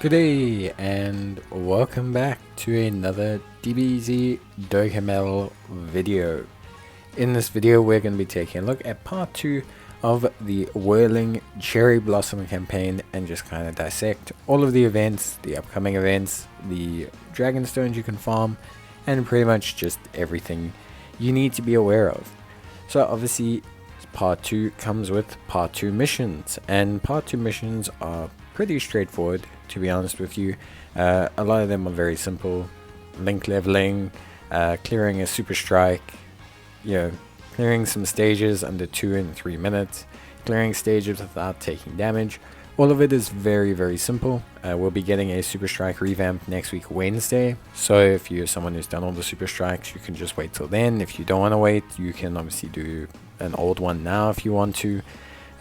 Good day and welcome back to another DBZ Dokkan video. In this video we're going to be taking a look at part 2 of the Whirling Cherry Blossom campaign and just kind of dissect all of the events, the upcoming events, the dragon stones you can farm, and pretty much just everything you need to be aware of. So obviously part 2 comes with part 2 missions, and part 2 missions are pretty straightforward, to be honest with you. A lot of them are very simple: link leveling, clearing a super strike, clearing some stages under 2 and 3 minutes, clearing stages without taking damage. All of it is very simple. We'll be getting a super strike revamp next week Wednesday, so if you're someone who's done all the super strikes, you can just wait till then. If you don't want to wait, you can obviously do an old one now if you want to,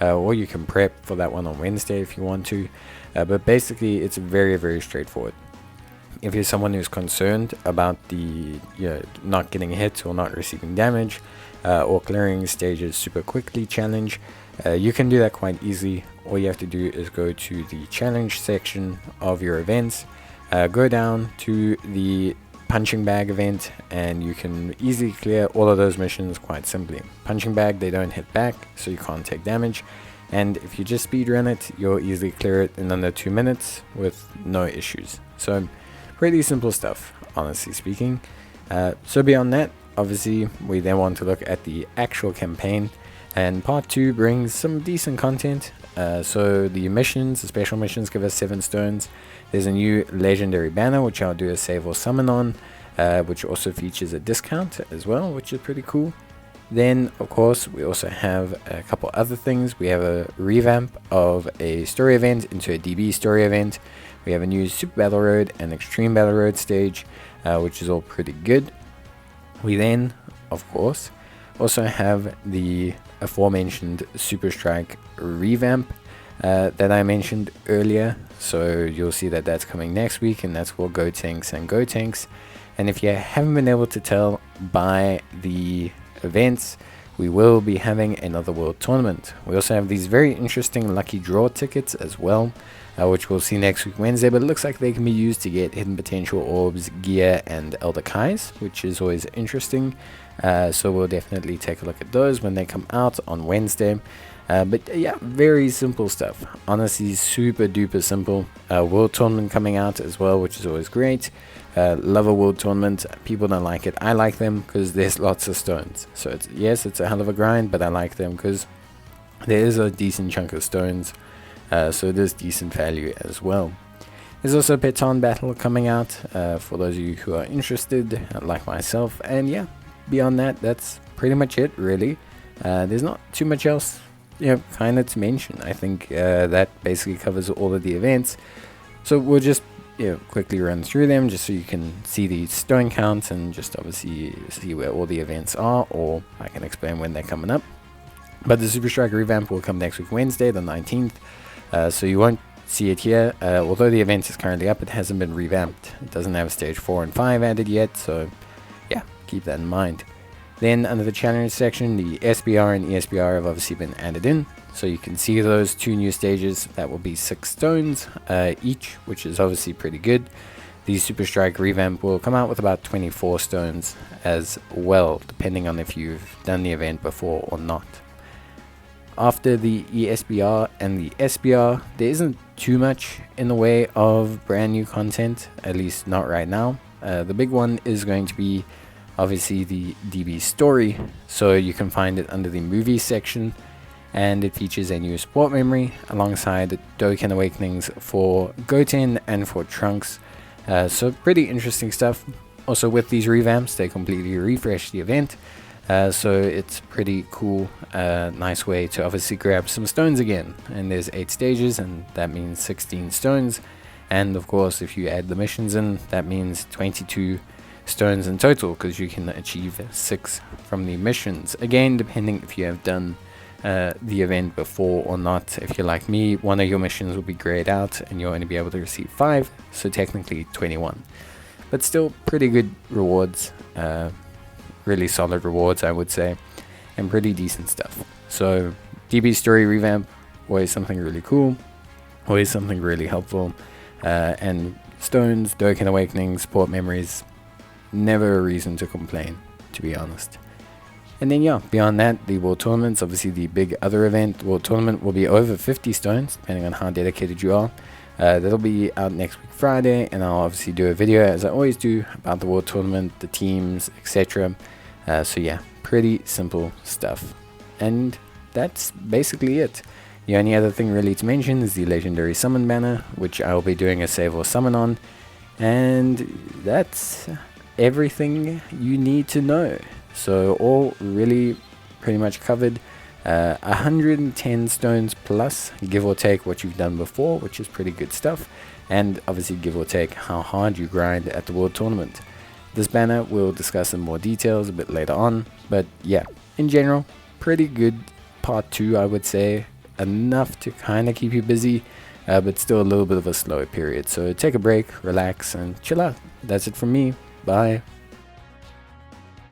or you can prep for that one on Wednesday if you want to. But basically it's very straightforward. If you're someone who's concerned about the not getting hit or not receiving damage, or clearing stages super quickly challenge, you can do that quite easily. All you have to do is go to the challenge section of your events, go down to the punching bag event, and you can easily clear all of those missions quite simply. Punching bag, they don't hit back, so you can't take damage, and if you just speedrun it, you'll easily clear it in under 2 minutes with no issues. So pretty simple stuff, honestly speaking. So beyond that, obviously we then want to look at the actual campaign, and part 2 brings some decent content. So the missions, the special missions, give us 7 stones. There's a new legendary banner which I'll do a save or summon on, which also features a discount as well, which is pretty cool. Then of course we also have a couple other things. We have a revamp of a story event into a DB story event. We have a new Super Battle Road and Extreme Battle Road stage, which is all pretty good. We then of course also have the aforementioned Super Strike revamp that I mentioned earlier. So you'll see that that's coming next week, and that's for Go Tanks and Go Tanks. And if you haven't been able to tell by the events, we will be having another world tournament. We also have these very interesting lucky draw tickets as well, which we'll see next week Wednesday, but it looks like they can be used to get hidden potential orbs, gear, and elder kais, which is always interesting. So we'll definitely take a look at those when they come out on Wednesday. But yeah, very simple stuff, honestly, super duper simple. World tournament coming out as well, which is always great. Love a world tournament. People don't like it. I like them because there's lots of stones. So it's a hell of a grind, but I like them because there is a decent chunk of stones. So it is decent value as well. There's also a Peton battle coming out for those of you who are interested, like myself. And yeah, beyond that, that's pretty much it really. There's not too much else kind of to mention. I think that basically covers all of the events. So we'll just quickly run through them just so you can see the stone counts and just obviously see where all the events are, or I can explain when they're coming up. But the Super Strike revamp will come next week Wednesday the 19th, so you won't see it here. Although the event is currently up, it hasn't been revamped. It doesn't have stage 4 and 5 added yet, so yeah, keep that in mind. Then under the challenge section, the SBR and ESBR have obviously been added in, so you can see those 2 new stages. That will be 6 stones each, which is obviously pretty good. The Super Strike revamp will come out with about 24 stones as well, depending on if you've done the event before or not. After the ESBR and the SBR, there isn't too much in the way of brand new content, at least not right now. The big one is going to be obviously the DB story, so you can find it under the movie section, and it features a new support memory alongside Dokkan Awakenings for Goten and for Trunks. So pretty interesting stuff. Also with these revamps, they completely refresh the event, so it's pretty cool. Nice way to obviously grab some stones again, and there's 8 stages, and that means 16 stones, and of course if you add the missions in, that means 22 stones in total, because you can achieve 6 from the missions, again depending if you have done the event before or not. If you're like me, one of your missions will be grayed out and you'll only be able to receive 5, so technically 21, but still pretty good rewards, really solid rewards I would say, and pretty decent stuff. So DB story revamp, always something really cool, always something really helpful. and stones, Dokkan Awakening, support memories, never a reason to complain, to be honest. And then yeah, beyond that, the World Tournaments, obviously the big other event, World Tournament, will be over 50 stones, depending on how dedicated you are. That'll be out next week Friday, and I'll obviously do a video, as I always do, about the World Tournament, the teams, etc. So yeah, pretty simple stuff. And that's basically it. The only other thing really to mention is the Legendary Summon banner, which I'll be doing a save or summon on. And that's everything you need to know. So all really pretty much covered. 110 stones plus, give or take what you've done before, which is pretty good stuff. And obviously give or take how hard you grind at the World Tournament. This banner we'll discuss in more details a bit later on. But yeah, in general, pretty good part 2, I would say. Enough to kind of keep you busy, but still a little bit of a slower period. So take a break, relax, and chill out. That's it from me. Bye.